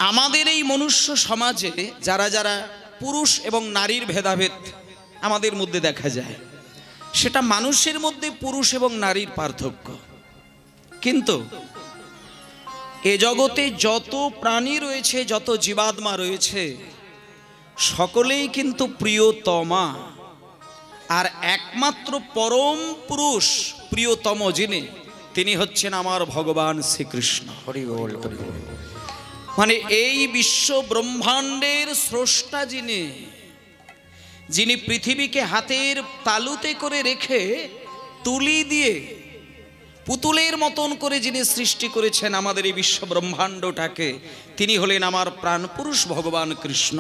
আমাদের এই মনুষ্য সমাজে যারা যারা পুরুষ এবং নারীর ভেদাভেদ আমাদের মধ্যে দেখা যায়, সেটা মানুষের মধ্যে পুরুষ এবং নারীর পার্থক্য। কিন্তু এ জগতে যত প্রাণী রয়েছে, যত জীবাত্মা রয়েছে, সকলেই কিন্তু প্রিয়তমা। আর একমাত্র পরম পুরুষ প্রিয়তম যিনি, তিনি হচ্ছেন আমার ভগবান শ্রীকৃষ্ণ। হরি বল, হরি বল। মানে এই বিশ্ব ব্রহ্মাণ্ডের স্রষ্টা যিনি, যিনি পৃথিবীকে হাতের তালুতে করে রেখে তুলি দিয়ে পুতুলের মতন করে যিনি সৃষ্টি করেছেন আমাদের এই বিশ্ব ব্রহ্মাণ্ডটাকে, তিনি হলেন আমার প্রাণপুরুষ ভগবান কৃষ্ণ।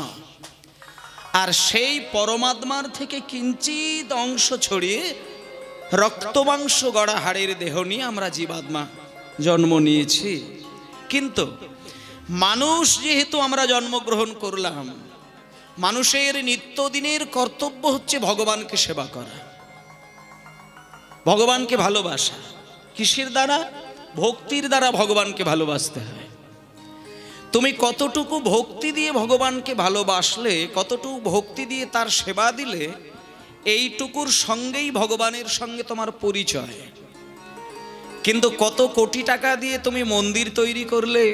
আর সেই পরমাত্মার থেকে কিঞ্চিত অংশ ছড়িয়ে রক্তমাংস গড়া হাড়ের দেহ নিয়ে আমরা জীবাত্মা জন্ম নিয়েছি। কিন্তু মানুষ যেহেতু আমরা জন্মগ্রহণ করলাম, মানুষের নিত্যদিনের কর্তব্য হচ্ছে ভগবানকে সেবা করা, ভগবানকে ভালোবাসা। কিসের দ্বারা? ভক্তির দ্বারা ভগবানকে ভালোবাসতে হয়। তুমি কতটুকু ভক্তি দিয়ে ভগবানকে ভালোবাসলে, কতটুকু ভক্তি দিয়ে তার সেবা দিলে, এইটুকুর সঙ্গেই ভগবানের সঙ্গে তোমার পরিচয়। কিন্তু কত কোটি টাকা দিয়ে তুমি মন্দির তৈরি করলে,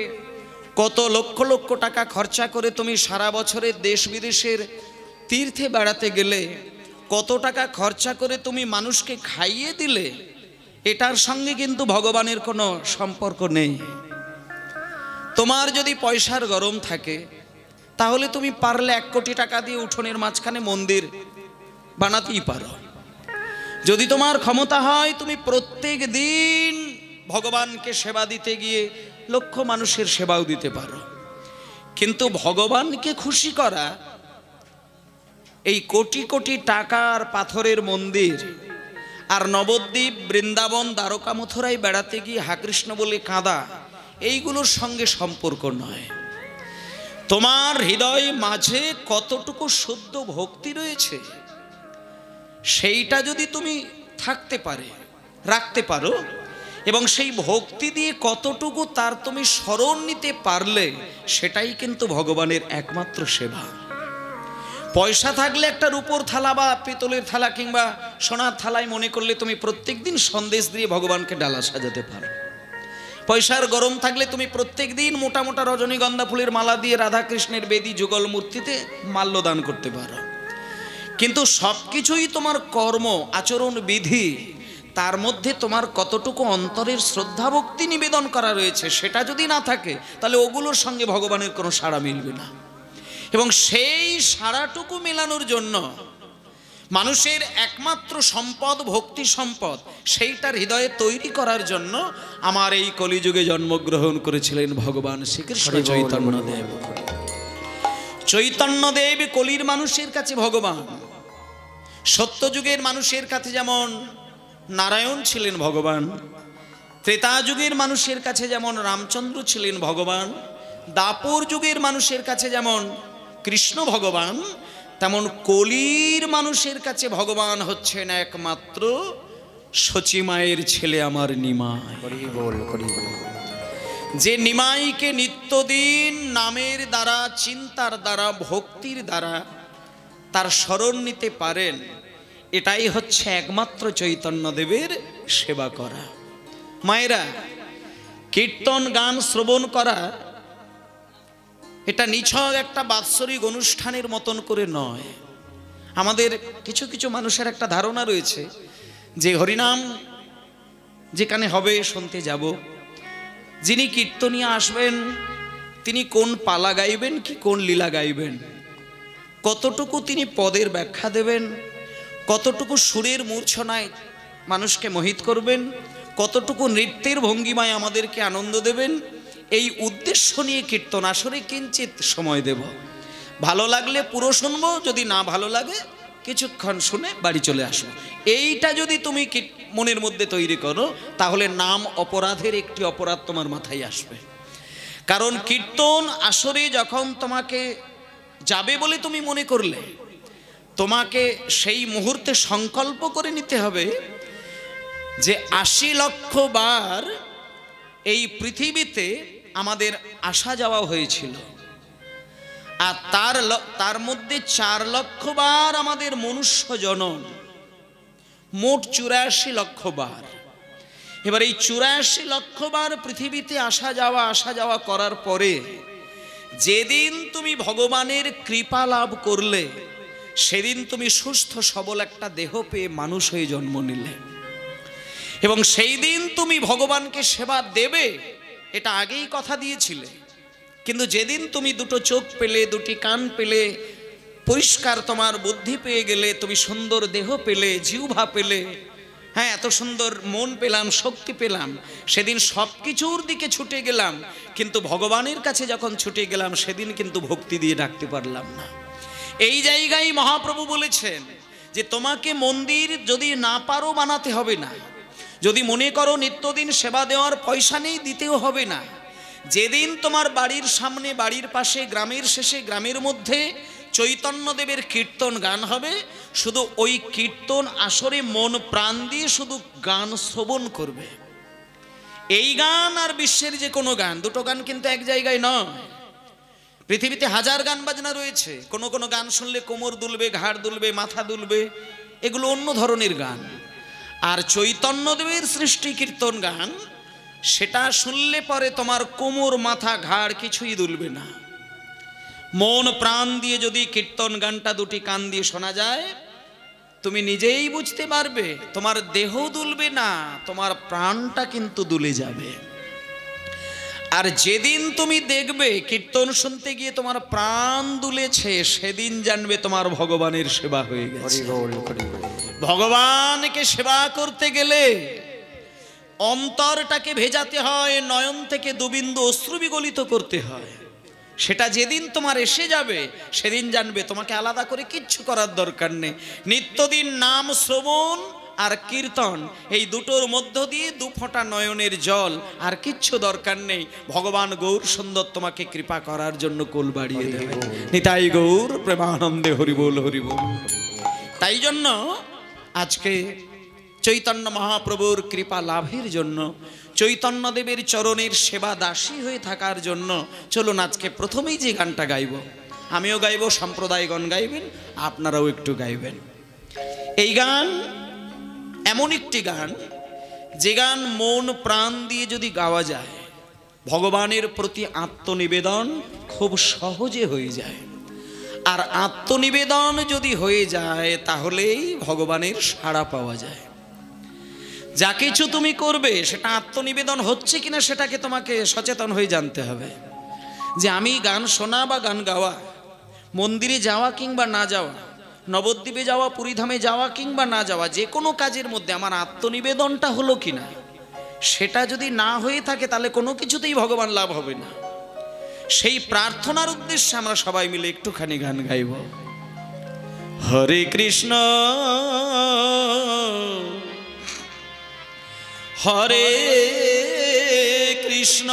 কত লক্ষ লক্ষ টাকা খরচা করে তুমি সারা বছরের দেশ বিদেশের তীর্থে বেড়াতে গেলে, কত টাকা খরচা করে তুমি মানুষকে খাইয়ে দিলে, এটার সঙ্গে কিন্তু ভগবানের কোনো সম্পর্ক নেই। তোমার যদি পয়সার গরম থাকে, তাহলে তুমি পারলে 1 কোটি টাকা দিয়ে উঠোনের মাঝখানে মন্দির বানাতেই পারো। যদি তোমার ক্ষমতা হয়, তুমি প্রত্যেক দিন ভগবানকে সেবা দিতে গিয়ে লক্ষ মানুষের সেবাও দিতে পারো। কিন্তু ভগবানকে খুশি করা, এই কোটি কোটি টাকার পাথরের মন্দির আর নবদ্বীপ, বৃন্দাবন, দ্বারকা, মথুরায় বেড়াতে গিয়ে হা কৃষ্ণ বলে কাঁদা, এইগুলোর সঙ্গে সম্পর্ক নয়। তোমার হৃদয় মাঝে কতটুকু শুদ্ধ ভক্তি রয়েছে, সেইটা যদি তুমি রাখতে পারো, এবং সেই ভক্তি দিয়ে কতটুকু তার তুমি স্মরণ নিতে পারলে, সেটাই কিন্তু ভগবানের একমাত্র সেবা। পয়সা থাকলে একটা রূপোর থালা বা পিতলের থালা কিংবা সোনার থালায় মনে করলে তুমি প্রত্যেক দিন সন্দেশ দিয়ে ভগবানকে ডালা সাজাতে পারো। পয়সার গরম থাকলে তুমি প্রত্যেক দিন মোটা মোটা রজনীগন্ধা ফুলের মালা দিয়ে রাধাকৃষ্ণের বেদী যুগল মূর্তিতে মাল্যদান করতে পারো। কিন্তু সবকিছুই তোমার কর্ম, আচরণ, বিধি, তার মধ্যে তোমার কতটুকু অন্তরের শ্রদ্ধা ভক্তি নিবেদন করা রয়েছে, সেটা যদি না থাকে, তাহলে ওগুলোর সঙ্গে ভগবানের কোনো সাড়া মিলবে না। এবং সেই সাড়াটুকু মেলানোর জন্য মানুষের একমাত্র সম্পদ ভক্তি সম্পদ, সেইটার হৃদয়ে তৈরি করার জন্য আমার এই কলিযুগে জন্মগ্রহণ করেছিলেন ভগবান শ্রীকৃষ্ণ চৈতন্যদেব। চৈতন্যদেব কলির মানুষের কাছে ভগবান। সত্যযুগের মানুষের কাছে যেমন নারায়ণ ছিলেন ভগবান, ত্রেতা যুগের মানুষের কাছে যেমন রামচন্দ্র ছিলেন ভগবান, দাপর যুগের মানুষের কাছে যেমন কৃষ্ণ ভগবান, তেমন কলির মানুষের কাছে ভগবান হচ্ছেন একমাত্র সচিমায়ের ছেলে আমার নিমাই। যে নিমাইকে নিত্যদিন নামের দ্বারা, চিন্তার দ্বারা, ভক্তির দ্বারা তার স্মরণ নিতে পারেন, এটাই হচ্ছে একমাত্র চৈতন্যদেবের সেবা করা। মায়েরা, কীর্তন গান শ্রবণ করা এটা নিছক একটা বাৎসরিক অনুষ্ঠানের মতন করে নয়। আমাদের কিছু কিছু মানুষের একটা ধারণা রয়েছে যে হরিনাম যেখানে হবে শুনতে যাব, যিনি কীর্তনিয়া আসবেন তিনি কোন পালা গাইবেন কি কোন লীলা গাইবেন, কতটুকু তিনি পদের ব্যাখ্যা দেবেন, কতটুকু সুরের মূর্ছনায় মানুষকে মোহিত করবেন, কতটুকু নৃত্যের ভঙ্গিমায় আমাদেরকে আনন্দ দেবেন, এই উদ্দেশ্য নিয়ে কীর্তন আসরে কিঞ্চিত সময় দেব। ভালো লাগলে পুরো শুনবো, যদি না ভালো লাগে কিছুক্ষণ শুনে বাড়ি চলে আসবো। এইটা যদি তুমি মনের মধ্যে তৈরি করো, তাহলে নাম অপরাধের একটি অপরাধ তোমার মাথায় আসবে। কারণ কীর্তন আসরে যখন তোমাকে যাবে বলে তুমি মনে করলে, তোমাকে সেই মুহূর্তে সংকল্প করে নিতে হবে যে 80 লক্ষ বার এই পৃথিবীতে আমাদের আসা যাওয়া হয়েছিল, আর তার মধ্যে 4 লক্ষ বার আমাদের মনুষ্য জনম, মোট 84 লক্ষ বার। এবার এই 84 লক্ষ বার পৃথিবীতে আসা যাওয়া করার পরে যেদিন তুমি ভগবানের কৃপা লাভ করলে, সেদিন তুমি সুস্থ সবল একটা দেহ পেয়ে মানুষ হয়ে জন্ম নিলে, এবং সেই দিন তুমি ভগবানকে সেবা দেবে, এটা আগেই কথা দিয়েছিলে। কিন্তু যেদিন তুমি 2টো চোখ পেলে, 2টি কান পেলে, পরিষ্কার তোমার বুদ্ধি পেয়ে গেলে, তুমি সুন্দর দেহ পেলে, জিহ্বা পেলে, হ্যাঁ এত সুন্দর মন পেলাম, শক্তি পেলাম, সেদিন সব কিছুর দিকে ছুটে গেলাম, কিন্তু ভগবানের কাছে যখন ছুটে গেলাম সেদিন কিন্তু ভক্তি দিয়ে ডাকতে পারলাম না। এই জায়গায় মহাপ্রভু বলেছেন যে তোমাকে মন্দির যদি না পারো বানাতে হবে না, যদি মনে করো নিত্যদিন সেবা দেওয়ার পয়সা নেই, দিতেও হবে না। যেদিন তোমার বাড়ির সামনে, বাড়ির পাশে, গ্রামের শেষে, গ্রামের মধ্যে চৈতন্যদেবের কীর্তন গান হবে, শুধু ওই কীর্তন আসরে মন প্রাণ দিয়ে শুধু গান শ্রবণ করবে। এই গান আর বিশ্বের যে কোনো গান, 2টো গান কিন্তু এক জায়গায় নয়। পৃথিবীতে হাজার গান বাজনা রয়েছে, কোনো গান শুনলে কোমর দুলবে, ঘাড় দুলবে, মাথা দুলবে, এগুলো অন্য ধরনের গান। আর চৈতন্যদেবের সৃষ্টি কীর্তন গান, সেটা শুনলে পরে তোমার কোমর, মাথা, ঘাড় কিছুই দুলবে না। মন প্রাণ দিয়ে যদি কীর্তন গানটা 2টি কান দিয়ে শোনা যায়, তুমি নিজেই বুঝতে পারবে তোমার দেহ দুলবে না, তোমার প্রাণটা কিন্তু দুলে যাবে। আর যেদিন তুমি দেখবে কীর্তন শুনতে গিয়ে তোমার প্রাণ দুলেছে, সেদিন জানবে তোমার ভগবানের সেবা হয়ে গেছে। ভগবানকে সেবা করতে গেলে অন্তরটাকে ভেজাতে হয়, নয়ন থেকে 2 বিন্দু অশ্রু বিগলিত করতে হয়। সেটা যেদিন তোমার এসে যাবে, সেদিন জানবে তোমাকে আলাদা করে কিচ্ছু করার দরকার নেই। নিত্যদিন নাম শ্রবণ আর কীর্তন, এই 2টোর মধ্য দিয়ে 2 ফোঁটা নয়নের জল, আর কিচ্ছু দরকার নেই। ভগবান গৌর সুন্দর তোমাকে কৃপা করার জন্য কোল বাড়িয়ে দেবে। নিতাই গৌর প্রেমানন্দে হরিবোল হরিবোল। তাই জন্য আজকে চৈতন্য মহাপ্রভুর কৃপা লাভের জন্য, চৈতন্যদেবের চরণের সেবা দাসী হয়ে থাকার জন্য, চলুন আজকে প্রথমেই যে গানটা গাইব, আমিও গাইব, সম্প্রদায়গণ গাইবেন, আপনারাও একটু গাইবেন। এই গান এমন একটি গান, যে গান মন প্রাণ দিয়ে যদি গাওয়া যায়, ভগবানের প্রতি আত্মনিবেদন খুব সহজে হয়ে যায়। আর আত্মনিবেদন যদি হয়ে যায়, তাহলেই ভগবানের সাড়া পাওয়া যায়। যা কিছু তুমি করবে সেটা আত্মনিবেদন হচ্ছে কিনা, সেটাকে তোমাকে সচেতন হয়ে জানতে হবে। যে আমি গান শোনা বা গান গাওয়া, মন্দিরে যাওয়া কিংবা না যাওয়া, নবদ্বীপে যাওয়া, পুরীধামে যাওয়া কিংবা না যাওয়া, যে কোনো কাজের মধ্যে আমার আত্মনিবেদনটা হলো কিনা, সেটা যদি না হয়ে থাকে তাহলে কোনো কিছুতেই ভগবান লাভ হবে না। সেই প্রার্থনার উদ্দেশ্যে আমরা সবাই মিলে একটুখানি গান গাইব। হরে কৃষ্ণ হরে কৃষ্ণ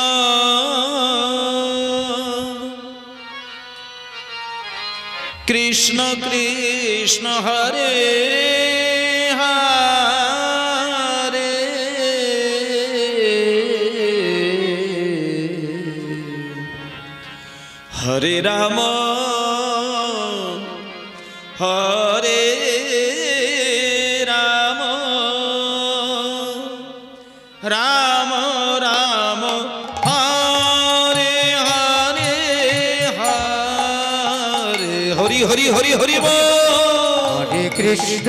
কৃষ্ণ কৃষ্ণ হরে হরে হরে রাম হরে রাম রাম রাম হরে হরে হরে হরি হরি হরি হরি হরে কৃষ্ণ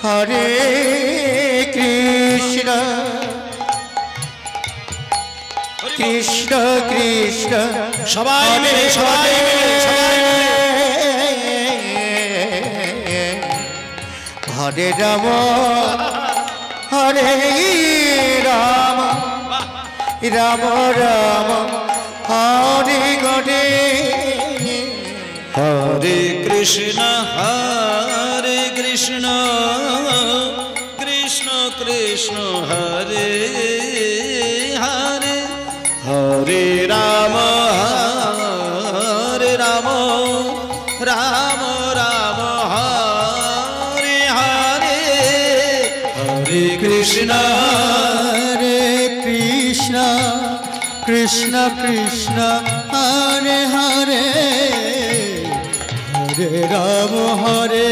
হরে কৃষ্ণ কৃষ্ণ কৃষ্ণ সবাই মিলে সবাই মিলে সবাই মিলে হরে রাম হরে রাম রাম রাম হরে হরে হরে কৃষ্ণ কৃষ্ণ কৃষ্ণ হরে হরে হরে রাম রাম রাম হরে হরে হরে কৃষ্ণ কৃষ্ণ কৃষ্ণ কৃষ্ণ হরে হরে হরে রাম হরে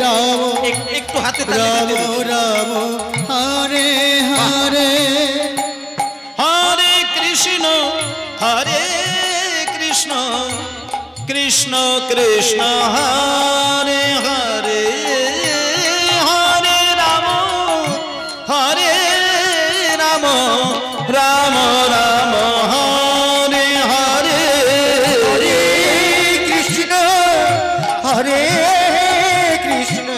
রাম একটু হাতে রাম রাম হরে হরে হরে কৃষ্ণ কৃষ্ণ কৃষ্ণ হরে হরে হরে রাম রাম রাম হরে হরে হরে কৃষ্ণ হরে কৃষ্ণ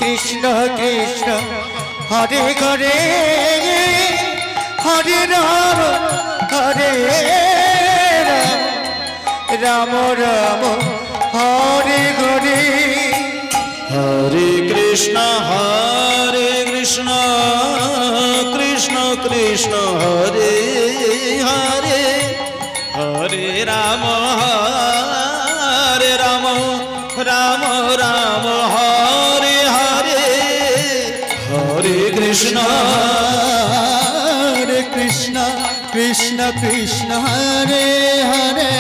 কৃষ্ণ কৃষ্ণ হরে হরে হরে রাম হরে রাম রাম হরে হরে হরে কৃষ্ণ কৃষ্ণ কৃষ্ণ হরে হরে হরে রাম রাম রাম হরে হরে হরে কৃষ্ণ কৃষ্ণ কৃষ্ণ কৃষ্ণ হরে হরে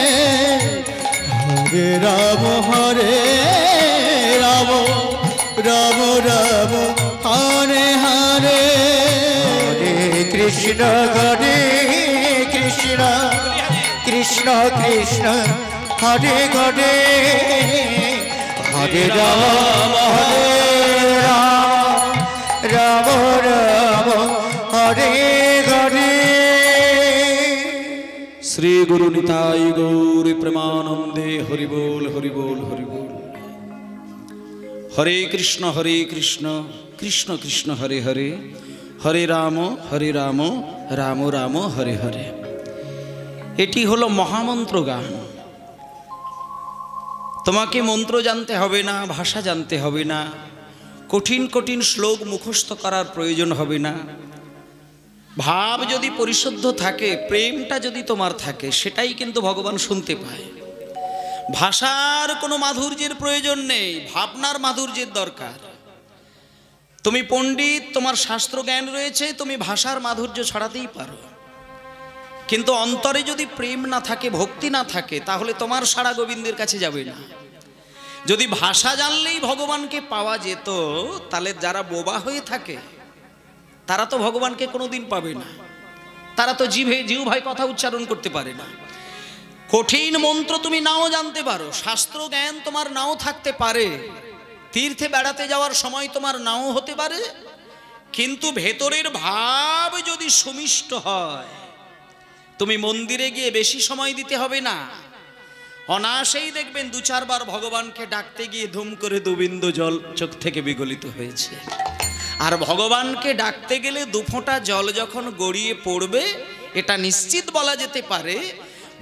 হরে রাম রাম রাম হরে হরে হরে কৃষ্ণ কৃষ্ণ কৃষ্ণ কৃষ্ণ হরে হরে হরে রাম রাম রাম হরে হরে। শ্রী গুরু নিতাই গৌর প্রেমানন্দে হরি বল হরি বল হরি বল। হরে কৃষ্ণ কৃষ্ণ কৃষ্ণ হরে হরে হরে রাম রাম রাম হরে হরে। এটি হলো মহামন্ত্র গান। তোমাকে মন্ত্র জানতে হবে না, ভাষা জানতে হবে না, কঠিন কঠিন শ্লোক মুখস্থ করার প্রয়োজন হবে না। ভাব যদি পরিশুদ্ধ থাকে, প্রেমটা যদি তোমার থাকে, সেটাই কিন্তু ভগবান শুনতে পায়। ভাষার কোনো মাধুর্যের প্রয়োজন নেই, ভাবনার মাধুর্যের দরকার। তুমি পণ্ডিত, তোমার শাস্ত্র জ্ঞান রয়েছে, তুমি ভাষার মাধুর্য ছড়াতেই পারো, কিন্তু অন্তরে যদি প্রেম না থাকে, ভক্তি না থাকে, তাহলে তোমার সারা গোবিন্দের কাছে যাবে না। যদি ভাষা জানলেই ভগবানকে পাওয়া যেত, তাহলে যারা বোবা হয়ে থাকে তারা তো ভগবানকে কোনোদিন পাবে না। তারা তো জিহ্বায় কথা উচ্চারণ করতে পারে না। কঠিন মন্ত্র তুমি নাও জানতে পারো, শাস্ত্র জ্ঞান তোমার নাও থাকতে পারে, তীর্থে বেড়াতে যাওয়ার সময় তোমার নাও হতে পারে, কিন্তু ভেতরের ভাব যদি সুমিষ্ট হয়, তুমি মন্দিরে গিয়ে বেশি সময় দিতে হবে না, অনায়াসেই দেখবেন 2-4 বার ভগবানকে ডাকতে গিয়ে ধুম করে 2 বিন্দু জল চোখ থেকে বিগলিত হয়েছে। আর ভগবানকে ডাকতে গেলে 2 ফোঁটা জল যখন গড়িয়ে পড়বে, এটা নিশ্চিত বলা যেতে পারে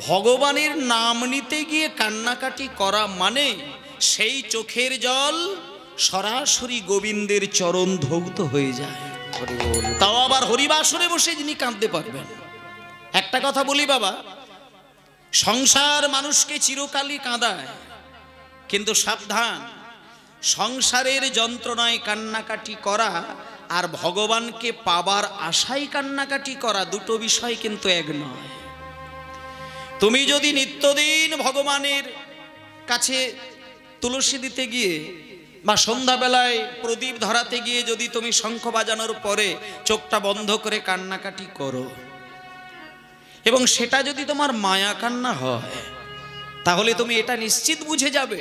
ভগবানের নাম নিতে গিয়ে কান্নাকাটি করা মানে সেই চোখের জল সরাসরি গোবিন্দের চরণ ধৌত হয়ে যায়। তাও আবার হরিবাসরে বসে যিনি কাঁদতে পারবেন। একটা কথা বলি বাবা, সংসার মানুষকে চিরকালই কাঁদায়, কিন্তু সাবধান, সংসারের যন্ত্রণায় কান্নাকাটি করা আর ভগবানকে পাবার আশায় কান্নাকাটি করা দুটো বিষয় কিন্তু এক নয়। তুমি যদি নিত্যদিন ভগবানের কাছে তুলসী দিতে গিয়ে বা সন্ধ্যাবেলায় প্রদীপ ধরাতে গিয়ে যদি তুমি শঙ্খ বাজানোর পরে চোখটা বন্ধ করে কান্নাকাটি করো, এবং সেটা যদি তোমার মায়া কান্না হয়, তাহলে তুমি এটা নিশ্চিত বুঝে যাবে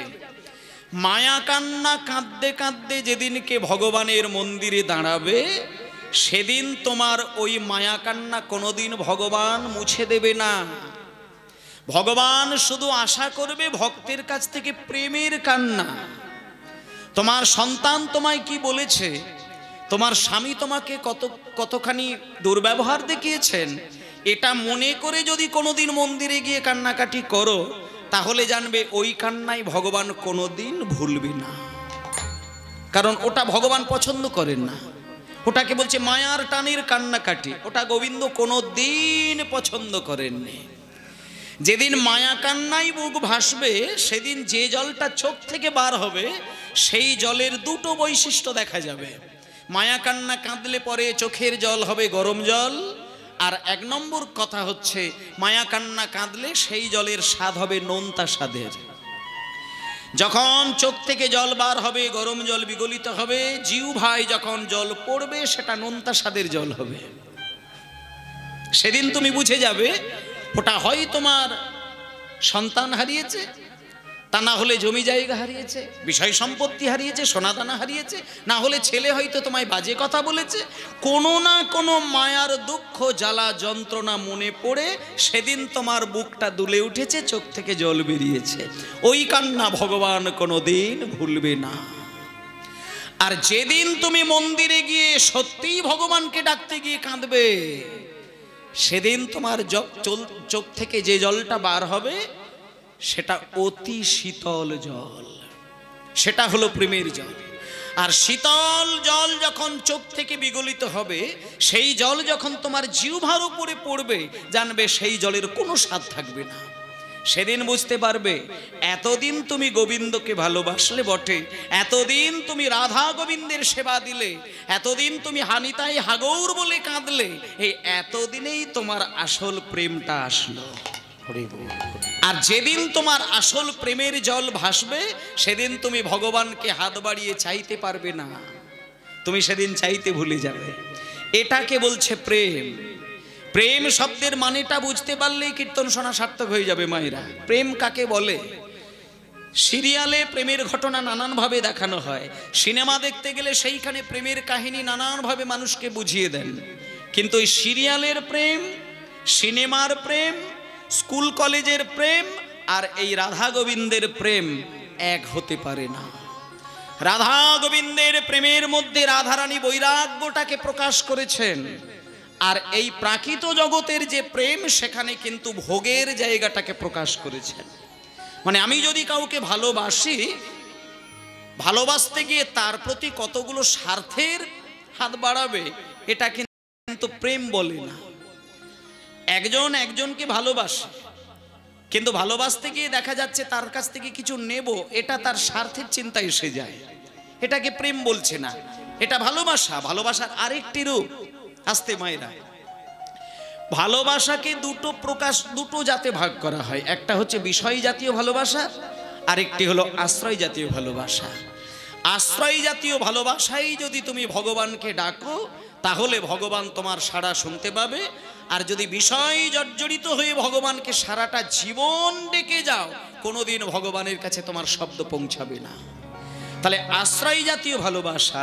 মায়া কান্না কাঁদতে কাঁদতে যেদিনকে ভগবানের মন্দিরে দাঁড়াবে, সেদিন তোমার ওই মায়া কান্না কোনোদিন ভগবান মুছে দেবে না। ভগবান শুধু আশা করবে ভক্তের কাছ থেকে প্রেমের কান্না। তোমার সন্তান তোমায় কি বলেছে, তোমার স্বামী তোমাকে কতখানি দুর্ব্যবহার দেখিয়েছেন, এটা মনে করে যদি কোনোদিন মন্দিরে গিয়ে কান্নাকাটি করো, তাহলে জানবে ওই কান্নাই ভগবান কোনোদিন ভুলবে না। কারণ ওটা ভগবান পছন্দ করেন না, ওটাকে বলছে মায়ার টানের কান্নাকাটি, ওটা গোবিন্দ কোনোদিন পছন্দ করেননি। যেদিন মায়া কান্নাই বুক ভাসবে, সেদিন যে জলটা চোখ থেকে বার হবে, সেই জলের দুটো বৈশিষ্ট্য দেখা যাবে। মায়া কান্না কাঁদলে পরে চোখের জল হবে গরম জল, আর 1 নম্বর কথা হচ্ছে মায়া কান্না কাঁদলে সেই জলের স্বাদ হবে নোনতা স্বাদের। যখন চোখ থেকে জল বার হবে, গরম জল বিগলিত হবে, জিহ্বায় যখন জল পড়বে সেটা নোনতা স্বাদের জল হবে। সেদিন তুমি বুঝে যাবে ওটা হয় তোমার সন্তান হারিয়েছে, তা না হলে জমি জায়গা হারিয়েছে, বিষয় সম্পত্তি হারিয়েছে, সোনাদানা হারিয়েছে, না হলে ছেলে হয়তো তোমায় বাজে কথা বলেছে। কোনো না কোনো মায়ার দুঃখ জ্বালা যন্ত্রণা মনে পড়ে সেদিন তোমার বুকটা দুলে উঠেছে, চোখ থেকে জল বেরিয়েছে। ওই কান্না ভগবান কোনোদিন ভুলবে না। আর যেদিন তুমি মন্দিরে গিয়ে সত্যিই ভগবানকে ডাকতে গিয়ে কাঁদবে, সেদিন তোমার চোখ থেকে যে জলটা বার হবে সেটা অতি শীতল জল, সেটা হলো প্রেমের জল। আর শীতল জল যখন চোখ থেকে বিগলিত হবে, সেই জল যখন তোমার জিহ্বার উপরে পড়বে, জানবে সেই জলের কোনো স্বাদ থাকবে না। সেদিন বুঝতে পারবে এতদিন তুমি গোবিন্দকে ভালোবাসলে বটে, এতদিন তুমি রাধা গোবিন্দের সেবা দিলে, এতদিন তুমি হানিতাই হাগৌর বলে কাঁদলে, এই এতদিনেই তোমার আসল প্রেমটা আসলো। আর যেদিন তোমার আসল প্রেমের জল ভাসবে, সেদিন তুমি ভগবানকে হাত বাড়িয়ে চাইতে পারবে না, তুমি সেদিন চাইতে ভুলে যাবে। এটাকে বলছে প্রেম। প্রেম শব্দের মানেটা বুঝতে পারলেই কীর্তন শোনা সার্থক হয়ে যাবে মায়েরা। প্রেম কাকে বলে? সিরিয়ালে প্রেমের ঘটনা নানানভাবে দেখানো হয়, সিনেমা দেখতে গেলে সেইখানে প্রেমের কাহিনী নানানভাবে মানুষকে বুঝিয়ে দেন। কিন্তু ওই সিরিয়ালের প্রেম, সিনেমার প্রেম, স্কুল কলেজের প্রেম আর এই রাধা গোবিন্দের প্রেম এক হতে পারে না। রাধা গোবিন্দের প্রেমের মধ্যে রাধারানী বৈরাগ্যটাকে প্রকাশ করেছেন, আর এই প্রাকৃত জগতের যে প্রেম সেখানে কিন্তু ভোগের জায়গাটাকে প্রকাশ করেছেন। মানে আমি যদি কাউকে ভালোবাসি, ভালোবাসতে গিয়ে তার প্রতি কতগুলো স্বার্থের হাত বাড়াবে, এটা কিন্তু প্রেম বলে না। একজন একজনকে ভালোবাসে, কিন্তু ভালোবাসতে গিয়ে দেখা যাচ্ছে তার কাছ থেকে কিছু নেব, এটা তার স্বার্থের চিন্তা এসে যায়, এটাকে প্রেম বলছে না, এটা ভালোবাসা। ভালোবাসার আরেকটি রূপ। আস্তে মায়েরা, ভালোবাসাকে দুটো জাতে ভাগ করা হয়। একটা হচ্ছে বিষয় জাতীয় ভালোবাসা, আরেকটি হলো আশ্রয় জাতীয় ভালোবাসা। আশ্রয় জাতীয় ভালোবাসাই যদি তুমি ভগবানকে ডাকো, তাহলে ভগবান তোমার সাড়া শুনতে পাবে। আর যদি বিষয় জর্জরিত হয়ে ভগবানকে সারাটা জীবন ডেকে যাও, কোনোদিন ভগবানের কাছে তোমার শব্দ পৌঁছাবে না। তাহলে আশ্রয় জাতীয় ভালোবাসা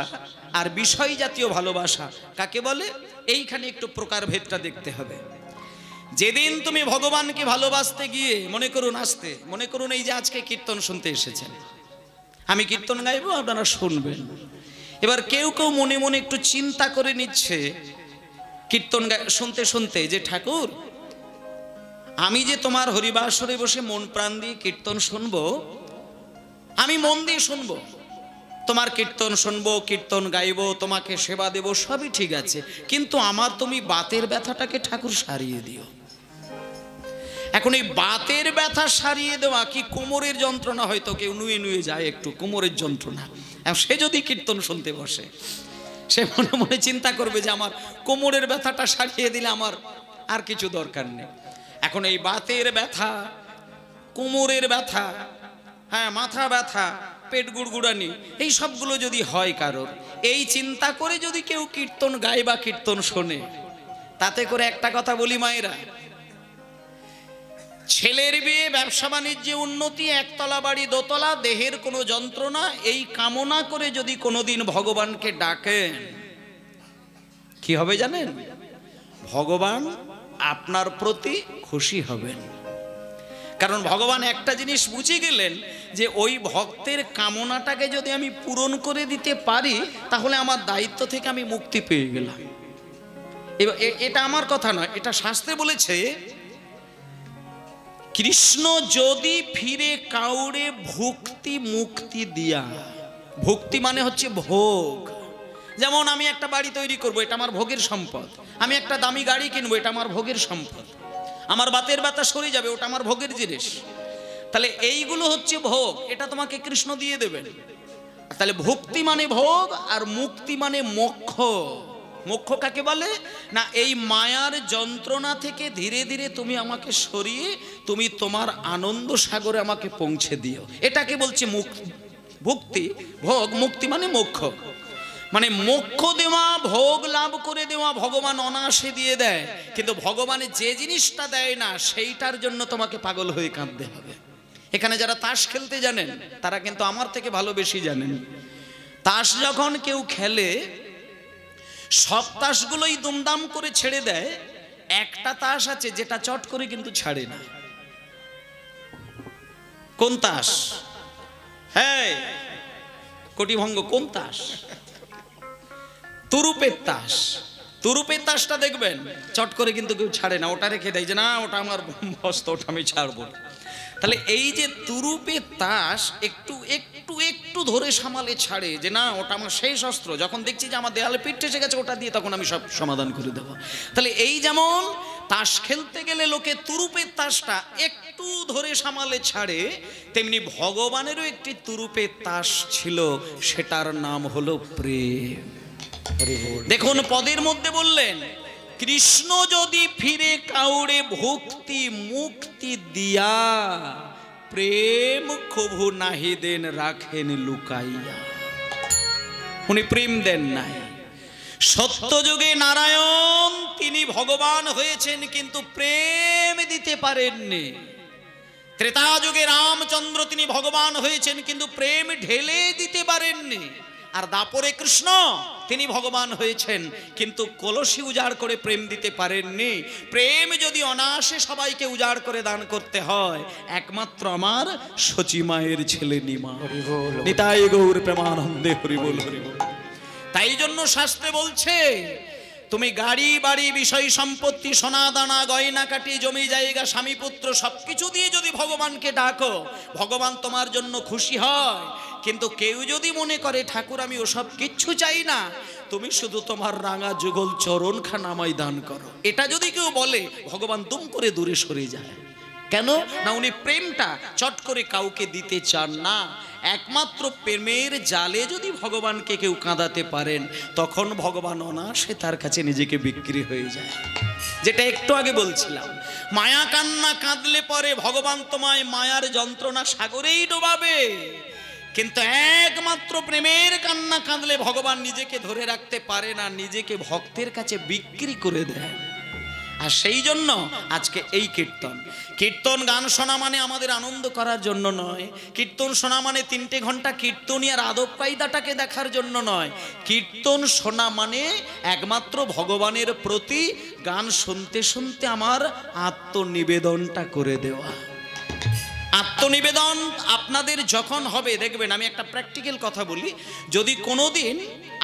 আর বিষয় জাতীয় ভালোবাসা কাকে বলে, এইখানে একটু প্রকারভেদটা দেখতে হবে। যেদিন তুমি ভগবানকে ভালোবাসতে গিয়ে মনে করুন এই যে আজকে কীর্তন শুনতে এসেছেন, আমি কীর্তন গাইবো, আপনারা শুনবেন। এবার কেউ কেউ মনে মনে একটু চিন্তা করে নিচ্ছে কীর্তন শুনতে শুনতে, যে ঠাকুর, আমি যে তোমার হরিবাসরে বসে মন প্রাণ দিয়ে কীর্তন শুনবো, আমি মন দিয়ে শুনবো, তোমার কীর্তন শুনবো, কীর্তন গাইবো, তোমাকে সেবা দেব, সবই ঠিক আছে, কিন্তু আমার তুমি বাতের ব্যথাটাকে ঠাকুর সারিয়ে দিও। এখন এই বাতের ব্যথা সারিয়ে দেওয়া কি কোমরের যন্ত্রণা, হয়তো কেউ নুয়ে নুয়ে যায় একটু কোমরের যন্ত্রণা, সে যদি কীর্তন শুনতে বসে, সে মনে মনে চিন্তা করবে যে আমার কোমরের ব্যথাটা সারিয়ে দিলে আমার আর কিছু দরকার নেই। এখন এই বাতের ব্যথা, কোমরের ব্যথা, হ্যাঁ মাথা ব্যথা, পেট গুড়গুড়ানি, এই সবগুলো যদি হয় কারোর, এই চিন্তা করে যদি কেউ কীর্তন গায় বা কীর্তন শোনে, তাতে করে একটা কথা বলি মায়েরা, ছেলের বিয়ে, ব্যবসা বাণিজ্যে উন্নতি, একতলা বাড়ি দোতলা, দেহের কোনো যন্ত্রণা, এই কামনা করে যদি কোনোদিন ভগবানকে ডাকেন, কি হবে জানেন? ভগবান আপনার প্রতি খুশি হবেন। কারণ ভগবান একটা জিনিস বুঝে গেলেন, যে ওই ভক্তের কামনাটাকে যদি আমি পূরণ করে দিতে পারি, তাহলে আমার দায়িত্ব থেকে আমি মুক্তি পেয়ে গেলাম। এটা আমার কথা নয়, এটা শাস্ত্রে বলেছে, কৃষ্ণ যদি ফিরে কাউরে ভক্তি মুক্তি দিয়া, ভক্তি মানে হচ্ছে ভোগ। যেমন আমি একটা বাড়ি তৈরি করব, এটা আমার ভোগের সম্পদ। আমি একটা দামি গাড়ি কিনবো, এটা আমার ভোগের সম্পদ। আমার বাতের ব্যথা সরে যাবে, ওটা আমার ভোগের জিনিস। তাহলে এইগুলো হচ্ছে ভোগ, এটা তোমাকে কৃষ্ণ দিয়ে দেবেন। তাহলে ভক্তি মানে ভোগ, আর মুক্তি মানে মোক্ষ। মোক্ষ কাকে বলে না, এই মায়ার যন্ত্রণা থেকে ধীরে ধীরে তুমি আমাকে সরিয়ে তুমি তোমার আনন্দ সাগরে আমাকে পৌঁছে দিও, এটাকে বলছে ভুক্তি। ভোগ, মুক্তি মানে মোক্ষ, মানে মোক্ষ দেওয়া, ভোগ লাভ করে দেওয়া ভগবান অনায়াসে দিয়ে দেয়, কিন্তু ভগবানের যে জিনিসটা দেয় না সেইটার জন্য তোমাকে পাগল হয়ে কাঁদতে হবে। এখানে যারা তাস খেলতে জানেন তারা কিন্তু আমার থেকে ভালো বেশি জানেন। তাস যখন কেউ খেলে সব তাসগুলোই দুমদাম করে ছেড়ে দেয়, একটা তাস আছে যেটা চট করে কিন্তু ছাড়ে না। কোন তাস? হ্যাঁ, কোটিভঙ্গ কোন তাস? তুরুপের তাস। তুরুপের তাসটা দেখবেন চট করে কিন্তু কেউ ছাড়ে না, ওটা রেখে দেয় যে না ওটা আমার হস্ত, ওটা আমি ছাড়বো। তাহলে এই যে তুরুপের তাস একটু একটু একটু ধরে সামালে ছাড়ে যে না ওটা আমার শেষ অস্ত্র, যখন দেখছি যে আমার দেয়ালে পিঠ ঠেসে গেছে ওটা দিয়ে তখন আমি সব সমাধান করে দেবো। তাহলে এই যেমন তাস খেলতে গেলে লোকে তুরুপের তাসটা একটু ধরে সামালে ছাড়ে, তেমনি ভগবানেরও একটি তুরুপের তাস ছিল, সেটার নাম হলো প্রেম। দেখুন পদের মধ্যে বললেন, কৃষ্ণ যদি ফিরে কাউরে ভক্তি মুক্তি দিয়া, প্রেম কভু নাহি দেন রাখেন লুকাইয়া। উনি প্রেম দেন নাই। সত্যযুগে নারায়ণ তিনি ভগবান হয়েছেন কিন্তু প্রেম দিতে পারেননি। ত্রেতা যুগে রামচন্দ্র তিনি ভগবান হয়েছেন কিন্তু প্রেম ঢেলে দিতে পারেননি। আর দাপরে কৃষ্ণ তিনি ভগবান হয়েছেন কিন্তু কলসি উজাড় করে প্রেম দিতে পারেননি। প্রেম যদি অনায়াসে সবাইকে উজাড় করে দান করতে হয়, একমাত্র আমার সচি মায়ের ছেলে নিমা। নিতাই গৌর প্রেমানন্দে হরি বল হরি বল। তাই জন্য শাস্ত্রে বলছে, তুমি গাড়ি বাড়ি বিষয় সম্পত্তি সোনা দানা গয়না কাটি জমি জায়গা স্বামী পুত্র সবকিছু দিয়ে যদি ভগবানকে ডাকো, ভগবান তোমার জন্য খুশি হয়। কিন্তু কেউ যদি মনে করে ঠাকুর আমি ওসব কিচ্ছু চাই না, তুমি শুধু তোমার রাঙা যুগল চরণখানা আমায় দান করো, এটা যদি কেউ বলে ভগবান দুম করে দূরে সরে যায়। কেন না, উনি প্রেমটা চট করে কাউকে দিতে চান না। একমাত্র প্রেমের জালে যদি ভগবানকে কেউ কাঁদাতে পারেন, তখন ভগবান অনায়াসে তার কাছে নিজেকে বিক্রি হয়ে যায়। যেটা একটু আগে বলছিলাম, মায়া কান্না কাঁদলে পরে ভগবান তোমায় মায়ার যন্ত্রণা সাগরেই ডোবাবে, কিন্তু একমাত্র প্রেমের কান্না কাঁদলে ভগবান নিজেকে ধরে রাখতে পারে না, নিজেকে ভক্তের কাছে বিক্রি করে দেয়। আর সেই জন্য আজকে এই কীর্তন। কীর্তন গান শোনা মানে আমাদের আনন্দ করার জন্য নয়, কীর্তন শোনা মানে 3 ঘন্টা কীর্তনী আর আদব কায়দাটাকে দেখার জন্য নয়। কীর্তন শোনা মানে একমাত্র ভগবানের প্রতি গান শুনতে শুনতে আমার আত্মনিবেদনটা করে দেওয়া। আত্মনিবেদন আপনাদের যখন হবে, দেখবেন আমি একটা প্র্যাকটিক্যাল কথা বলি, যদি কোনোদিন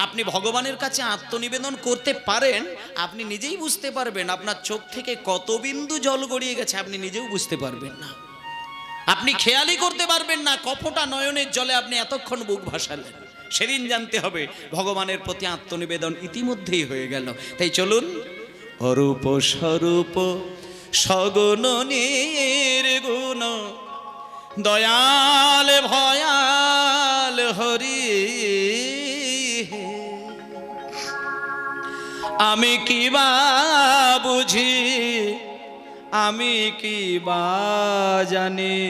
আপনি ভগবানের কাছে আত্মনিবেদন করতে পারেন, আপনি নিজেই বুঝতে পারবেন আপনার চোখ থেকে কত বিন্দু জল গড়িয়ে গেছে, আপনি নিজেও বুঝতে পারবেন না। আপনি খেয়ালই করতে পারবেন না কপটা নয়নের জলে আপনি এতক্ষণ বুক ভাসালেন। সেদিন জানতে হবে ভগবানের প্রতি আত্মনিবেদন ইতিমধ্যেই হয়ে গেল। তাই চলুন, অরূপ স্বরূপ সগুণ নির্গুণ দয়াল ভয়াল হরি, আমি কি বা বুঝি আমি কি বা জানি,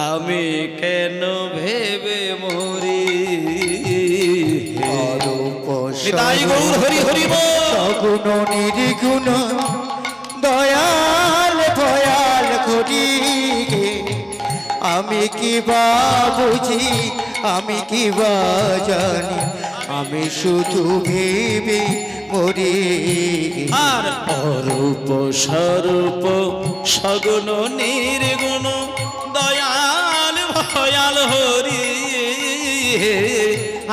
আমি কেন ভেবে মরি। নিতাই গৌর হরি হরি বল। সগুণ নির্গুণ দয়াল ভয়াল হরি, আমি কি বা বুঝি আমি কি বা জানি, আমি শুধু ভেবে মরি। আর অরূপ স্বরূপ সগুণ নির্গুণ দয়াল ভয়াল হরি,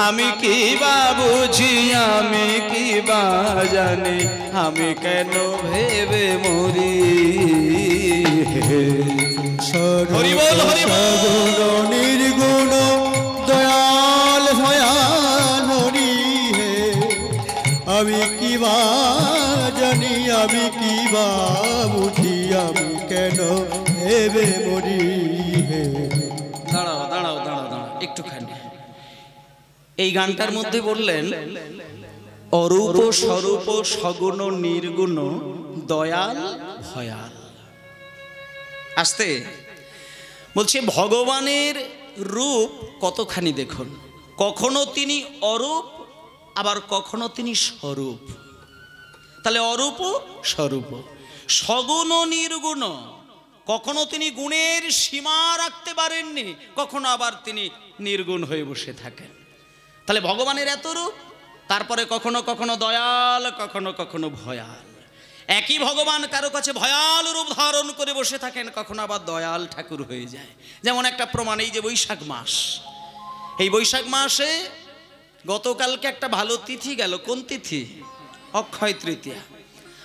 আমি কি বা বুঝি আমি কি বা জানি, আমি কেন ভেবে মরি। হরি বল হরি বল। নির্গুণ দয়াল ভয়াল হরি, আমি কি বা জানি আমি কি বা বুঝি, আমি কেন ভেবে মরি। দাঁড়াও দাঁড়াও দাঁড়াও দাঁড়াও একটুখানি। এই গানটার মধ্যে বললেন অরূপ স্বরূপ সগুণ নির্গুণ দয়াল ভয়াল। আসতে বলছে ভগবানের রূপ কতখানি দেখুন, কখনো তিনি অরূপ আবার কখনো তিনি স্বরূপ। তাহলে অরূপ স্বরূপ, সগুণ নির্গুণ, কখনো তিনি গুণের সীমা রাখতে পারেননি, কখনো আবার তিনি নির্গুণ হয়ে বসে থাকেন। তাহলে ভগবানের এত রূপ, তারপরে কখনো কখনো দয়াল, কখনো কখনো ভয়াল। একই ভগবান কারো কাছে ভয়াল রূপ ধারণ করে বসে থাকেন, কখনো আবার দয়াল ঠাকুর হয়ে যায়। যেমন একটা প্রমাণ, এই যে বৈশাখ মাস, এই বৈশাখ মাসে গতকালকে একটা ভালো তিথি গেল। কোন তিথি? অক্ষয় তৃতীয়া।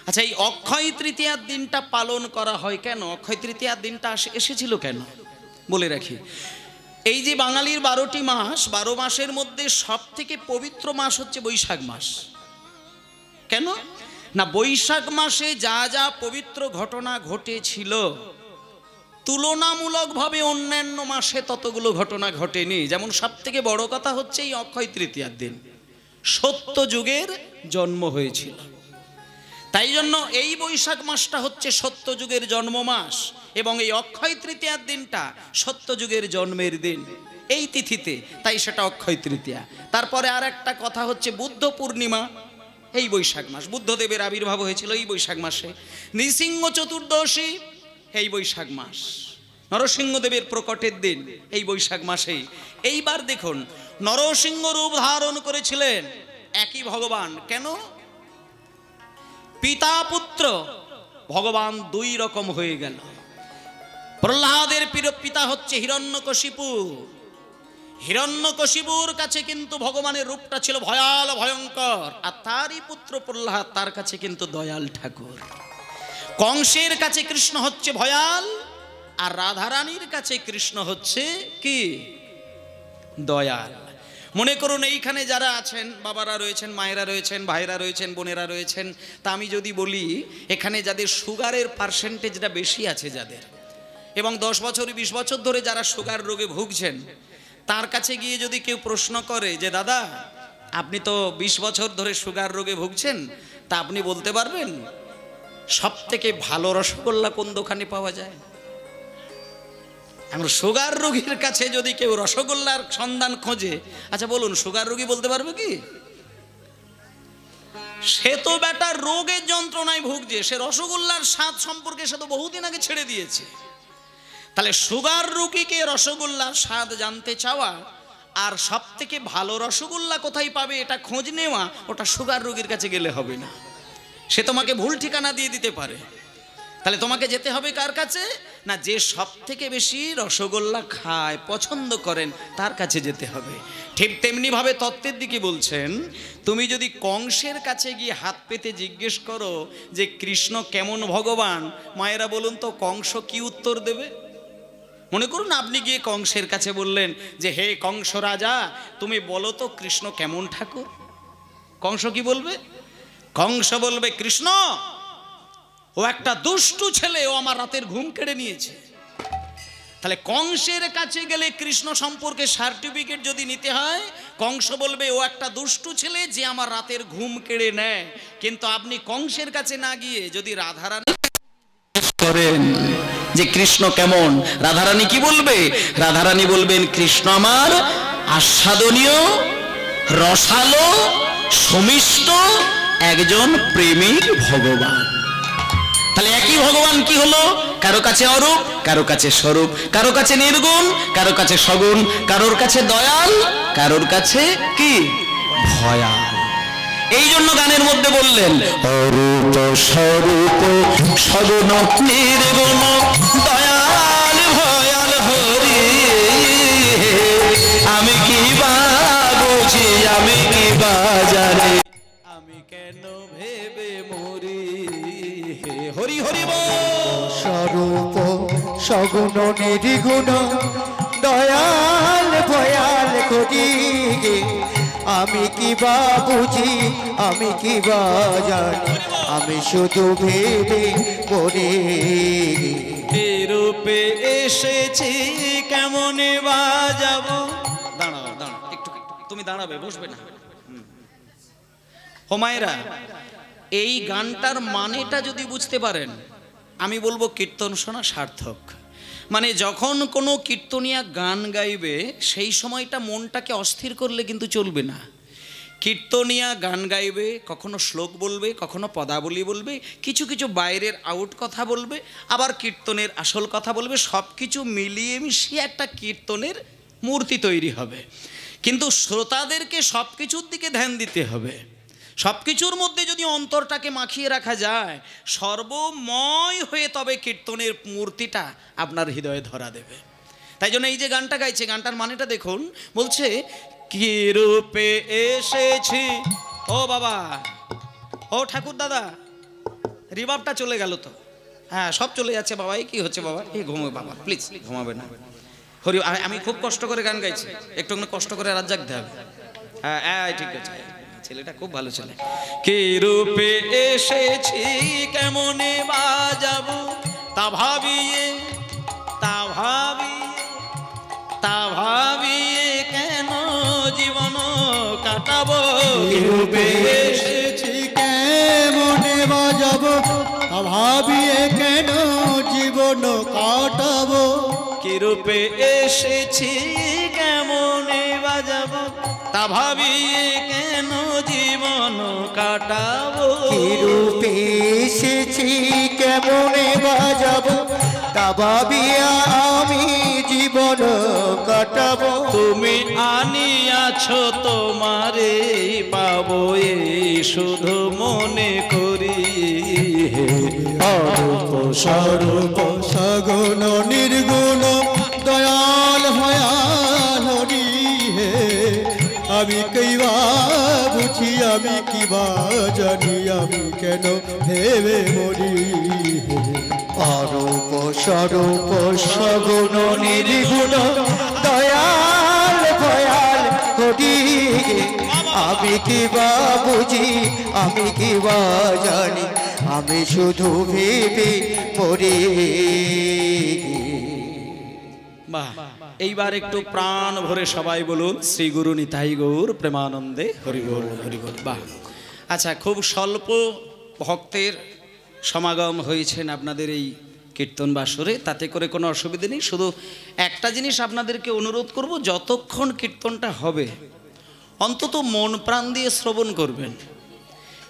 আচ্ছা, এই অক্ষয় তৃতীয়ার দিনটা পালন করা হয় কেন? অক্ষয় তৃতীয়ার দিনটা এসেছিল কেন বলে রাখি। এই যে বাঙালির 12টি মাস, 12 মাসের মধ্যে সব থেকে পবিত্র মাস হচ্ছে বৈশাখ মাস। কেন না, বৈশাখ মাসে যা যা পবিত্র ঘটনা ঘটেছিল তুলনামূলকভাবে অন্যান্য মাসে ততগুলো ঘটনা ঘটেনি। যেমন সব থেকে বড় কথা হচ্ছে এই অক্ষয় তৃতীয়ার দিন সত্য যুগের জন্ম হয়েছিল। তাই জন্য এই বৈশাখ মাসটা হচ্ছে সত্য যুগের জন্ম মাস, এবং এই অক্ষয় তৃতীয়ার দিনটা সত্য যুগের জন্মের দিন এই তিথিতে, তাই সেটা অক্ষয় তৃতীয়া। তারপরে আর একটা কথা হচ্ছে বুদ্ধ পূর্ণিমা এই বৈশাখ মাস, বুদ্ধদেবের আবির্ভাব হয়েছিল এই বৈশাখ মাসে। নৃসিংহ চতুর্দশী এই বৈশাখ মাস, নরসিংহদেবের প্রকটের দিন এই বৈশাখ মাসেই। এইবার দেখুন, নরসিংহ রূপ ধারণ করেছিলেন একই ভগবান। কেন? পিতা পুত্র ভগবান দুই রকম হয়ে গেল। প্রহ্লাদের পিতা হচ্ছে হিরণ্যকশিপু। হিরণ্যকশিপুর কাছে কিন্তু ভগবানের রূপটা ছিল ভয়াল ভয়ঙ্কর, আর তারই পুত্র প্রহ্লাদ, তার কাছে কিন্তু দয়াল ঠাকুর। কংসের কাছে কৃষ্ণ হচ্ছে ভয়াল, আর রাধারানীর কাছে কৃষ্ণ হচ্ছে কি? দয়াল। মনে করুন এইখানে যারা আছেন, বাবারা রয়েছেন, মায়েরা রয়েছেন, ভাইরা রয়েছেন, বোনেরা রয়েছেন, তা আমি যদি বলি এখানে যাদের সুগারের পার্সেন্টেজটা বেশি আছে যাদের, এবং 10 বছর 20 বছর ধরে যারা সুগার রোগে ভুগছেন, তার কাছে গিয়ে যদি কেউ প্রশ্ন করে যে দাদা আপনি তো 20 বছর ধরে সুগার রোগে ভুগছেন, তা আপনি বলতে পারবেন সব থেকে ভালো রসগোল্লা কোন দোকানে পাওয়া যায়? এখন সুগার রোগীর কাছে যদি কেউ রসগোল্লার সন্ধান খোঁজে, আচ্ছা বলুন সুগার রোগী বলতে পারবে কি? সে তো বেটা রোগের যন্ত্রণায় ভুগছে, সে রসগোল্লার স্বাদ সম্পর্কে সে তো বহুদিন আগে ছেড়ে দিয়েছে। তাহলে সুগার রোগীকে রসগোল্লার স্বাদ জানতে চাওয়া আর সব থেকে ভালো রসগোল্লা কোথায় পাবে এটা খোঁজ নেওয়া, ওটা সুগার রোগীর কাছে গেলে হবে না। সে তোমাকে ভুল ঠিকানা দিয়ে দিতে পারে। তাহলে তোমাকে যেতে হবে কার কাছে? না, যে সব থেকে বেশি রসগোল্লা খায়, পছন্দ করেন, তার কাছে যেতে হবে। ঠিক তেমনিভাবে তত্ত্বের দিকে বলছেন, তুমি যদি কংসের কাছে গিয়ে হাত পেতে জিজ্ঞেস করো যে কৃষ্ণ কেমন ভগবান, মায়েরা বলুন তো কংস কি উত্তর দেবে? মনে করুন আপনি গিয়ে কংসের কাছে বললেন যে হে কংস রাজা, তুমি বলো তো কৃষ্ণ কেমন ঠাকুর। কংস কি বলবে? কংস বলবে কৃষ্ণ ও একটা দুষ্টু ছেলে, ও আমার রাতের ঘুম কেড়ে নিয়েছে। তাহলে কংসের কাছে গেলে কৃষ্ণ সম্পর্কে সার্টিফিকেট যদি নিতে হয়, কংস বলবে ও একটা দুষ্টু ছেলে যে আমার রাতের ঘুম কেড়ে নেয়। কিন্তু আপনি কংসের কাছে না গিয়ে যদি রাধারানী করেন যে কৃষ্ণ কেমন, রাধারানী কি বলবে? রাধারানী বলবেন কৃষ্ণ আমার আস্বাদনীয়, রসালো, সমিষ্ট একজন প্রেমিক ভগবান। তাহলে একই ভগবান কি হলো? কারো কাছে অরূপ, কারো কাছে স্বরূপ, কারো কাছে নির্গুণ, কারো কাছে সগুণ, কারোর কাছে দয়াল, কারোর কাছে কি? ভয়াল। এই জন্য গানের মধ্যে বললেন অরূপ স্বরূপ সগুণ নির্গুণ দয়াল ভয়াল হরি, আমি কি বা বুঝি, আমি কি বা জানি, আমি কেন ভেবে মরি। হরি হরি স্বরূপ সগুণ নির্গুণ দয়াল ভয়াল করি, আমি কি বা বুঝি, আমি কি বা জানি, আমি শুধু ভেবে মরি। রূপে এসেছি কেমনে বাজাবো। দাঁড়াও দাঁড়াও একটু, তুমি দাঁড়াবে, বসবে না। হোমায়রা, এই গানটার মানেটা যদি বুঝতে পারেন, আমি বলবো কীর্তন শোনা সার্থক। মানে যখন কোনো কীর্তনিয়া গান গাইবে সেই সময়টা মনটাকে অস্থির করলে কিন্তু চলবে না। কীর্তনিয়া গান গাইবে, কখনো শ্লোক বলবে, কখনো পদাবলী বলবে, কিছু কিছু বাইরের আউট কথা বলবে, আবার কীর্তনের আসল কথা বলবে, সব কিছু মিলিয়ে মিশিয়ে একটা কীর্তনের মূর্তি তৈরি হবে। কিন্তু শ্রোতাদেরকে সব কিছুর দিকে ধ্যান দিতে হবে। সব কিছুর মধ্যে যদি অন্তরটাকে মাখিয়ে রাখা যায়, সর্বময় হয়ে তবে কীর্তনের মূর্তিটা আপনার হৃদয়ে ধরা দেবে। তাই জন্য এই যে গানটা গাইছে, গানটার মানেটা দেখুন। বলছে কি রূপে এসেছি, ও বাবা, ও ঠাকুর দাদা, রিভাবটা চলে গেল তো। হ্যাঁ, সব চলে যাচ্ছে বাবা। এই কি হচ্ছে বাবা? এই ঘুমো বাবা, প্লিজ ঘুমাবে না। হরি, আমি খুব কষ্ট করে গান গাইছি, একটু কষ্ট করে রাত জাগতে হবে। হ্যাঁ ঠিক আছে, ছেলেটা খুব ভালো ছেলে। কি রূপে এসেছি কেমনে বাজাবো, তা ভাবিয়ে কেন জীবন কাটাবো। কি রূপে এসেছি কেমনে বাজাবো, তা ভাবিয়ে কেন জীবন কাটাবো। কি রূপে এসেছি কেমনে বাজাবো, তা ভাবিয়ে কেন জীবন কাটাবো। কি রূপে এসেছি কেমনে বাজাবো, তা ভাবিয়া আমি জীবন কাটাবো। তুমি আনিয়াছো তোমারে পাবো, এই শুধু মনে করি। অরূপ স্বরূপ সগুণ নির্গুণ দয়াল ভয়াল হরি হে। আমি কিবা বুঝি, আমি কিবা জানি, আমি কেন ভেবে মরি হে। অরূপ স্বরূপ সগুণ নির্গুণ দয়াল ভয়াল হরি হে। আমি কিবা বুঝি, আমি কিবা জানি, আমি শুধু ভেবে মরি। বাহ, এইবার একটু প্রাণ ভরে সবাই বলুন শ্রী গুরু নিতাই গৌর প্রেমানন্দে হরি বল হরি বল। বাহ, আচ্ছা, খুব স্বল্প ভক্তের সমাগম হয়েছেন আপনাদের এই কীর্তন বাসরে, তাতে করে কোনো অসুবিধা নেই। শুধু একটা জিনিস আপনাদেরকে অনুরোধ করব, যতক্ষণ কীর্তনটা হবে অন্তত মন প্রাণ দিয়ে শ্রবণ করবেন।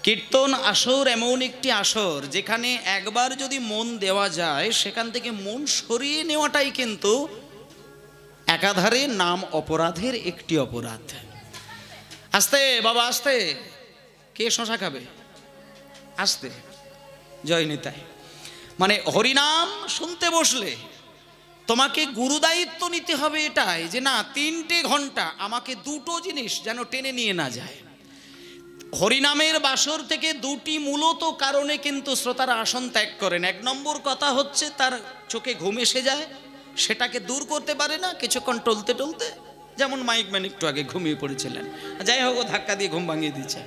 কীর্তন আসর এমন একটি আসর যেখানে একবার যদি মন দেওয়া যায়, সেখান থেকে মন সরিয়ে নেওয়াটাই কিন্তু একাধারে নাম অপরাধের একটি অপরাধ। আস্তে বাবা, আস্তে। কে শশা খাবে? আস্তে। জয় নিতাই। মানে হরিনাম শুনতে বসলে তোমাকে গুরুদায়িত্ব নিতে হবে এটাই, যে না, 3টে ঘন্টা আমাকে 2টো জিনিস যেন টেনে নিয়ে না যায়। হরিনামের বাসর থেকে 2টি মূলত কারণে কিন্তু শ্রোতারা আসন ত্যাগ করেন। 1 নম্বর কথা হচ্ছে তার চোখে ঘুম এসে যায়, সেটাকে দূর করতে পারে না কিছুক্ষণ টলতে টলতে, যেমন মাইকম্যান একটু আগে ঘুমিয়ে পড়েছিলেন, যাই হোক ও ধাক্কা দিয়ে ঘুম ভাঙিয়ে দিচ্ছে।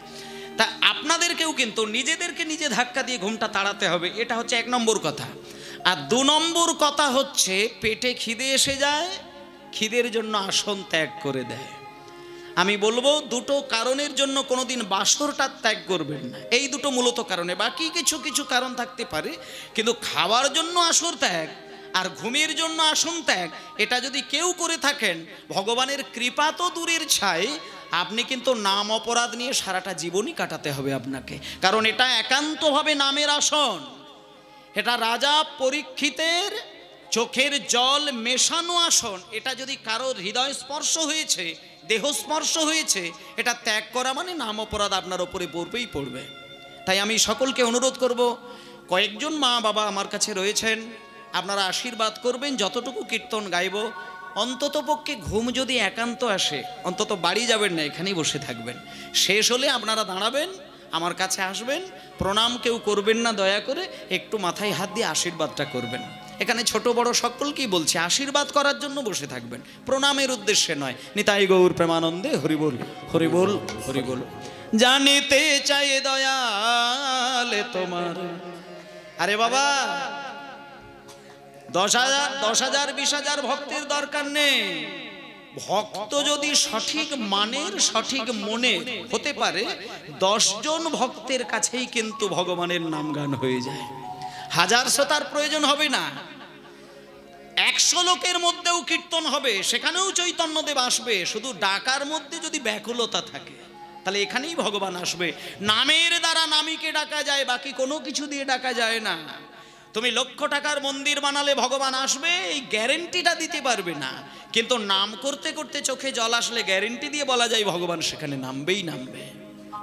তা আপনাদেরকেও কিন্তু নিজেদেরকে নিজে ধাক্কা দিয়ে ঘুমটা তাড়াতে হবে, এটা হচ্ছে 1 নম্বর কথা। আর 2 নম্বর কথা হচ্ছে পেটে খিদে এসে যায়, খিদের জন্য আসন ত্যাগ করে দেয়। আমি বলবো 2টো কারণের জন্য কোনোদিন বাসরটা ত্যাগ করবেন না, এই 2টো মূলত কারণে। বাকি কিছু কিছু কারণ থাকতে পারে, কিন্তু খাওয়ার জন্য আসর ত্যাগ আর ঘুমের জন্য আসন ত্যাগ, এটা যদি কেউ করে থাকেন, ভগবানের কৃপা তো দূরের ছাই, আপনি কিন্তু নাম অপরাধ নিয়ে সারাটা জীবনই কাটাতে হবে আপনাকে। কারণ এটা একান্তভাবে নামের আসন। এটা রাজা পরীক্ষিতের চোখের জল মেশানো আসন। এটা যদি কারোর হৃদয় স্পর্শ হয়েছে, দেহ স্পর্শ হয়েছে, এটা ত্যাগ করা মানে নাম অপরাধ আপনার ওপরে পড়বেই পড়বে। তাই আমি সকলকে অনুরোধ করব, কয়েকজন মা বাবা আমার কাছে রয়েছেন, আপনারা আশীর্বাদ করবেন। যতটুকু কীর্তন গাইব, অন্তত পক্ষে ঘুম যদি একান্ত আসে, অন্তত বাড়ি যাবেন না, এখানেই বসে থাকবেন। শেষ হলে আপনারা দাঁড়াবেন, আমার কাছে আসবেন, প্রণাম কেউ করবেন না, দয়া করে একটু মাথায় হাত দিয়ে আশীর্বাদটা করবেন। এখানে ছোট বড় সকলকেই বলছি, আশীর্বাদ করার জন্য বসে থাকবেন, প্রণামের উদ্দেশ্যে নয়। নিতাই গৌর প্রেমানন্দে হরি বল হরি বল হরি বল। জানিতে চাই দয়াল তোমার, আরে বাবা 10,000 20,000 20,000 ভক্তের দরকার নেই, ভক্ত যদি সঠিক মানের সঠিক মনের হতে পারে, 10 জন ভক্তের কাছেই কিন্তু ভগবানের নাম গান হয়ে যায়। 1000 শ্রোতার প্রয়োজন হবে না, 100 লোকের মধ্যেও কীর্তন হবে, সেখানেও চৈতন্যদেব আসবে। শুধু ডাকার মধ্যে যদি ব্যাকুলতা থাকে তাহলে এখানেই ভগবান আসবে। নামের দ্বারা নামীকে ডাকা যায়, বাকি কোনো কিছু দিয়ে ডাকা যায় না। তুমি লক্ষ টাকার মন্দির বানালে ভগবান আসবে এই গ্যারেন্টিটা দিতে পারবে না, কিন্তু নাম করতে করতে চোখে জল আসলে গ্যারেন্টি দিয়ে বলা যায় ভগবান সেখানে নামবেই নামবে।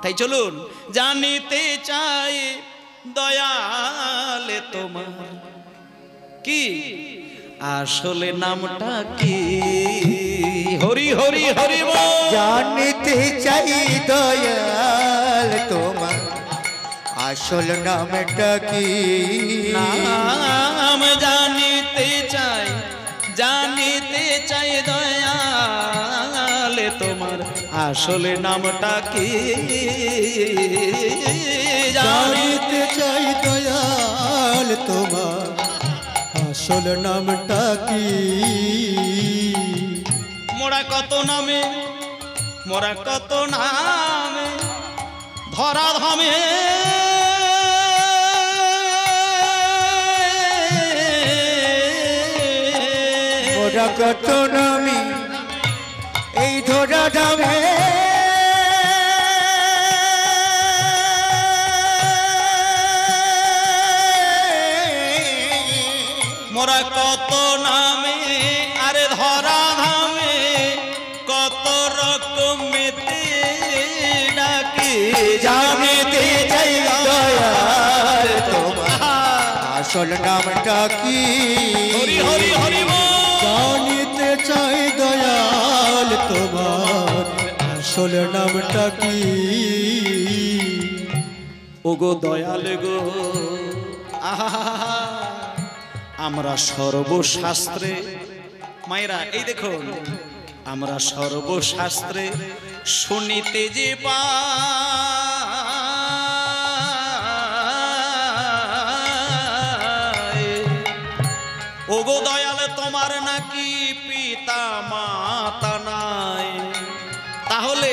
তাই চলুন, জানিতে চাই দয়ালে তোমার কি আসলে নামটা কি। হরি হরি হরি বল। জানিতে চাই দয়াল তোমার আসল নামটা কি। নাম জানিতে চাই, জানিতে চাই দয়াল তোমার আসলে নামটা কি। জানিতে চাই দয়াল তোমার আসল নামটা কি। মোরা কত নামে, মোরা কত নামে ধরা ধামে মোরা কত নামে এই ধরা ধামে মোরা কত নামে আরে ধরা ধামে কত রকমেতে ডাকে। জানিতে চাই দয়াল তোমার আসল নামটা কি। হরি হরি হরি বল। জানিতে চাই দয়াল তোমার আসল নামটা কি। ওগো দয়াল গো, আহা আমরা সর্বশাস্ত্রে, মায়েরা এই দেখুন, আমরা সর্বশাস্ত্রে শুনিতে যে পাই। ওগো দয়াল তোমার নাকি পিতা মাতা নাই, তাহলে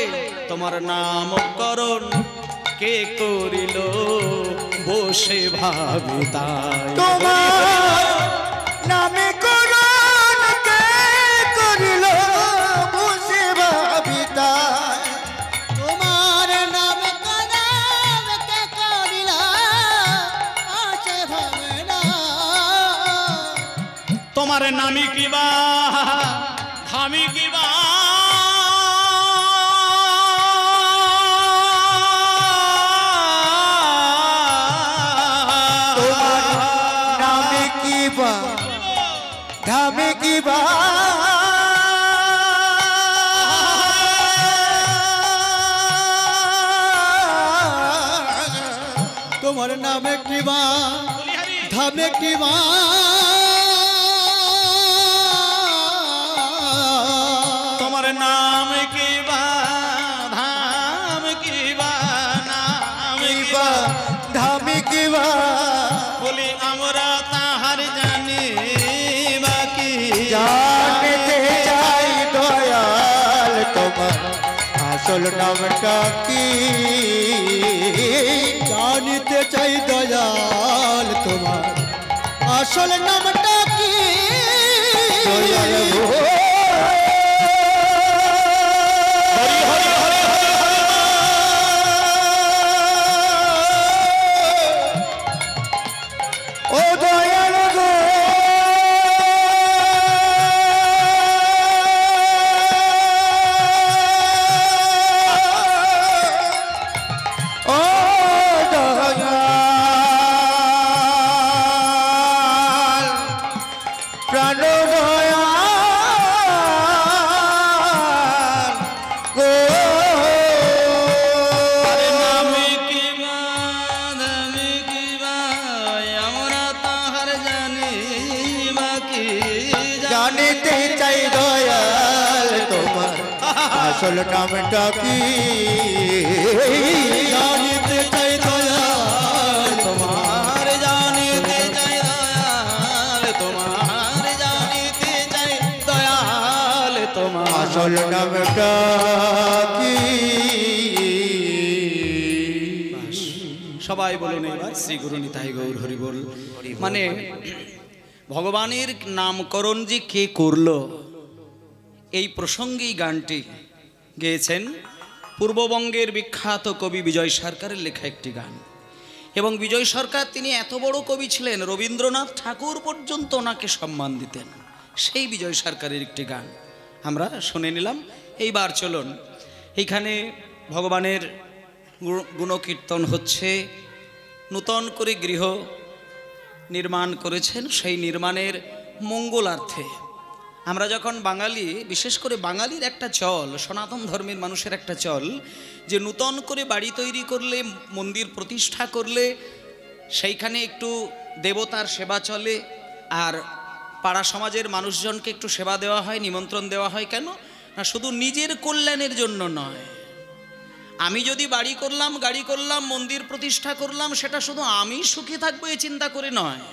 তোমার নামকরণ কে করিল বসে ভাবি তাই। তোমার নামে করণ কে করিল বসে ভাবি তাই। তোমার নাম কদম কে করিল আছে ভাবনা। তোমার নামি কিবা ধামি কিবা ধামে কিবা তোমার নামে কিবা ধামে কিবা তোমার নাম কিবা ধাম কিবা নাম কিবা ধামে কিবা বলি আমরা তাহার জানি বাকি। জানিতে চাই দয়াল তোমার আসল নামটা কি। জানিতে চাই দয়াল তোমার আসল নামটা কি। দয়াল গো ও দয়াল গো ও দয়াল প্রাণ দয়াল গো। নামে কিবা ধামে কিবা আমরা তাহার জানি বাকি। জানিতে চাই দয়াল তোমার আসল নামটা কি। জানিতে চাই দয়াল তোমার জানিতে চাই দয়াল, তোমার জানিতে চাই দয়াল, তোমার আসল নামটা কি? সবাই বলুন এবার শ্রী গুরু নিতাই গৌর হরি বল। মানে ভগবানের নামকরণ যে কে করলো এই প্রসঙ্গেই গানটি গেয়েছেন পূর্ববঙ্গের বিখ্যাত কবি বিজয় সরকারের লেখা একটি গান। এবং বিজয় সরকার তিনি এত বড় কবি ছিলেন, রবীন্দ্রনাথ ঠাকুর পর্যন্ত ওনাকে সম্মান দিতেন। সেই বিজয় সরকারের একটি গান আমরা শুনে নিলাম। এইবার চলুন, এইখানে ভগবানের গুণকীর্তন হচ্ছে। নূতন করে গৃহ নির্মাণ করেছেন, সেই নির্মাণের মঙ্গলার্থে আমরা যখন বাঙালি, বিশেষ করে বাঙালির একটা চল, সনাতন ধর্মের মানুষের একটা চল, যে নূতন করে বাড়ি তৈরি করলে, মন্দির প্রতিষ্ঠা করলে সেইখানে একটু দেবতার সেবা চলে, আর পাড়া সমাজের মানুষজনকে একটু সেবা দেওয়া হয়, নিমন্ত্রণ দেওয়া হয়। কেন না, শুধু নিজের কল্যাণের জন্য নয়। আমি যদি বাড়ি করলাম, গাড়ি করলাম, মন্দির প্রতিষ্ঠা করলাম, সেটা শুধু আমি সুখী থাকবো এই চিন্তা করে নয়।